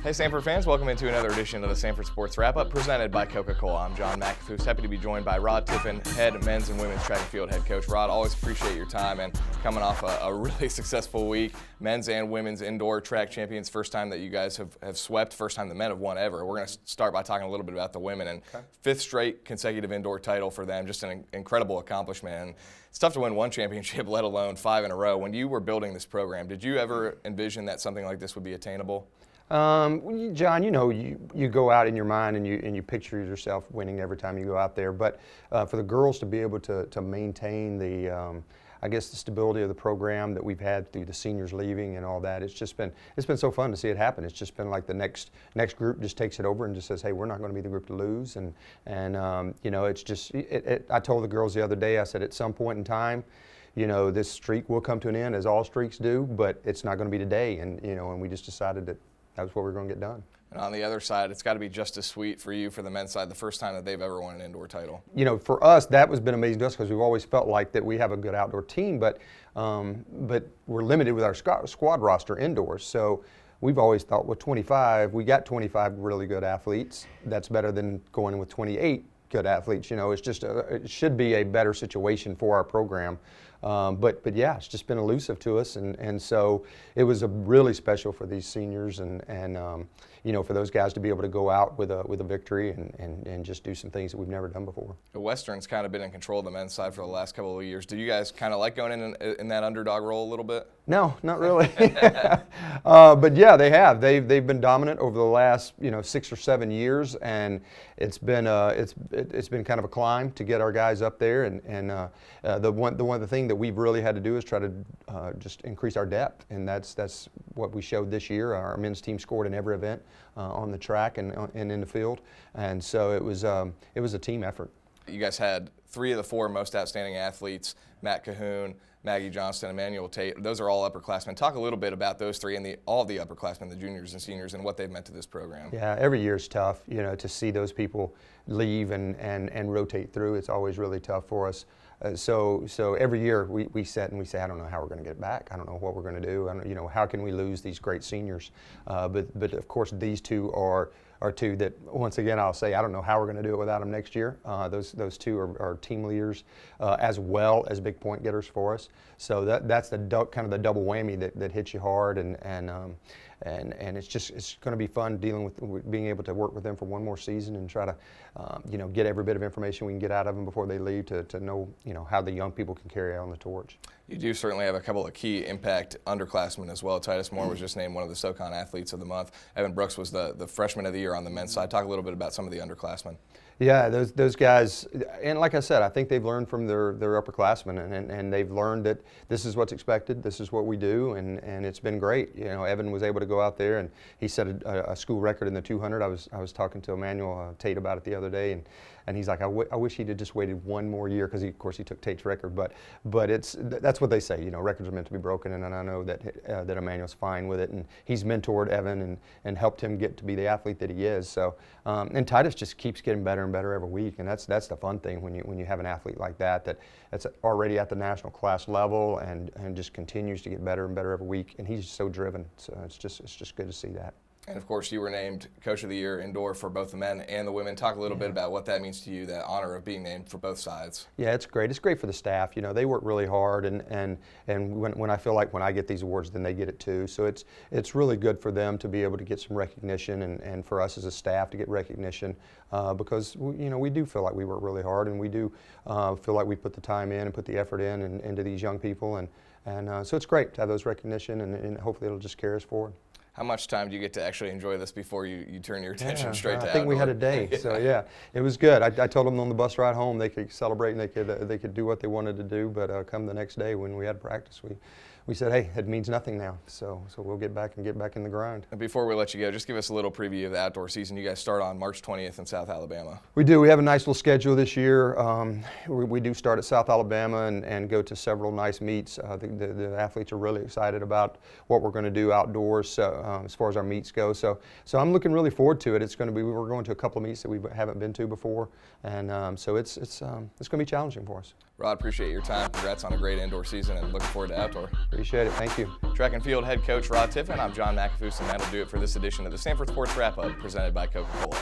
Hey Samford fans, welcome into another edition of the Samford Sports Wrap-Up presented by Coca-Cola. I'm John McAfoose, happy to be joined by Rod Tiffin, head men's and women's track and field head coach. Rod, always appreciate your time and coming off a really successful week. Men's and women's indoor track champions, first time that you guys have swept, first time the men have won ever. We're going to start by talking a little bit about the women, and fifth straight consecutive indoor title for them, just an incredible accomplishment. And it's tough to win one championship, let alone 5 in a row. When you were building this program, did you ever envision that something like this would be attainable? John, you go out in your mind and you picture yourself winning every time you go out there. But for the girls to be able to maintain the stability of the program that we've had through the seniors leaving and all that, it's been so fun to see it happen. It's just been like the next group just takes it over and just says, hey, we're not going to be the group to lose. And it's just I told the girls the other day, I said at some point in time, this streak will come to an end, as all streaks do, but it's not going to be today. And we just decided that was what we're going to get done. And on the other side, it's got to be just as sweet for you, for the men's side, the first time that they've ever won an indoor title. For us, that has been amazing to us because we've always felt like that we have a good outdoor team, but we're limited with our squad roster indoors. So we've always thought with 25, we got 25 really good athletes. That's better than going in with 28 good athletes. It's just it should be a better situation for our program. But yeah, it's just been elusive to us, and so it was really special for these seniors and for those guys to be able to go out with a victory and just do some things that we've never done before. The Western's kind of been in control of the men's side for the last couple of years. Do you guys kind of like going in that underdog role a little bit? No, not really. But yeah, they have. They've been dominant over the last 6 or 7 years, and it's been kind of a climb to get our guys up there. And the thing that we've really had to do is try to just increase our depth, and that's what we showed this year. Our men's team scored in every event on the track and in the field, and so it was a team effort. You guys had 3 of the 4 most outstanding athletes: Matt Cahoon, Maggie Johnston, Emmanuel Tate. Those are all upperclassmen. Talk a little bit about those 3 and all of the upperclassmen, the juniors and seniors, and what they've meant to this program. Yeah, every year is tough, to see those people leave and rotate through. It's always really tough for us. So every year we sit and we say, I don't know how we're going to get back. I don't know what we're going to do. I don't, how can we lose these great seniors? But of course these 2 are 2 that, once again, I'll say I don't know how we're going to do it without them next year. Those 2 are team leaders as well as big point getters for us. So that's the kind of the double whammy that hits you hard, and it's going to be fun dealing with being able to work with them for one more season and try to get every bit of information we can get out of them before they leave to know how the young people can carry on the torch. You do certainly have a couple of key impact underclassmen as well. Titus Moore was just named one of the SoCon Athletes of the Month. Evan Brooks was the Freshman of the Year on the men's side. Talk a little bit about some of the underclassmen. Yeah, those guys, and like I said, I think they've learned from their upperclassmen, and they've learned that this is what's expected, this is what we do, and it's been great. Evan was able to go out there, and he set a school record in the 200. I was talking to Emmanuel Tate about it the other day, and he's like, I wish he'd have just waited one more year, because of course he took Tate's record, but that's what they say. Records are meant to be broken, and I know that Emmanuel's fine with it, and he's mentored Evan and helped him get to be the athlete that he is. So and Titus just keeps getting better and better every week, and that's the fun thing when you have an athlete like that's already at the national class level and just continues to get better and better every week, and he's so driven. So it's just good to see that. And of course, you were named Coach of the Year indoor for both the men and the women. Talk a little bit about what that means to you, that honor of being named for both sides. Yeah, it's great. It's great for the staff. They work really hard, and when I feel like when I get these awards, then they get it too. So it's really good for them to be able to get some recognition, and for us as a staff to get recognition, because we do feel like we work really hard, and we do feel like we put the time in and put the effort in and into these young people, and so it's great to have those recognition, and hopefully it'll just carry us forward. How much time do you get to actually enjoy this before you turn your attention straight to I think outdoor? we had a day, so yeah, it was good. I told them on the bus ride home they could celebrate and they could do what they wanted to do, but come the next day when we had practice, we said, hey, it means nothing now, so we'll get back in the grind. And before we let you go, just give us a little preview of the outdoor season. You guys start on March 20th in South Alabama. We do. We have a nice little schedule this year. We do start at South Alabama and go to several nice meets. The athletes are really excited about what we're going to do outdoors. as far as our meets go. So I'm looking really forward to it. We're going to a couple of meets that we haven't been to before, and so it's going to be challenging for us. Rod, appreciate your time. Congrats on a great indoor season, and looking forward to outdoor. Appreciate it. Thank you. Track and field head coach Rod Tiffin. I'm John McAfoose, and that'll do it for this edition of the Samford Sports Wrap-Up presented by Coca-Cola.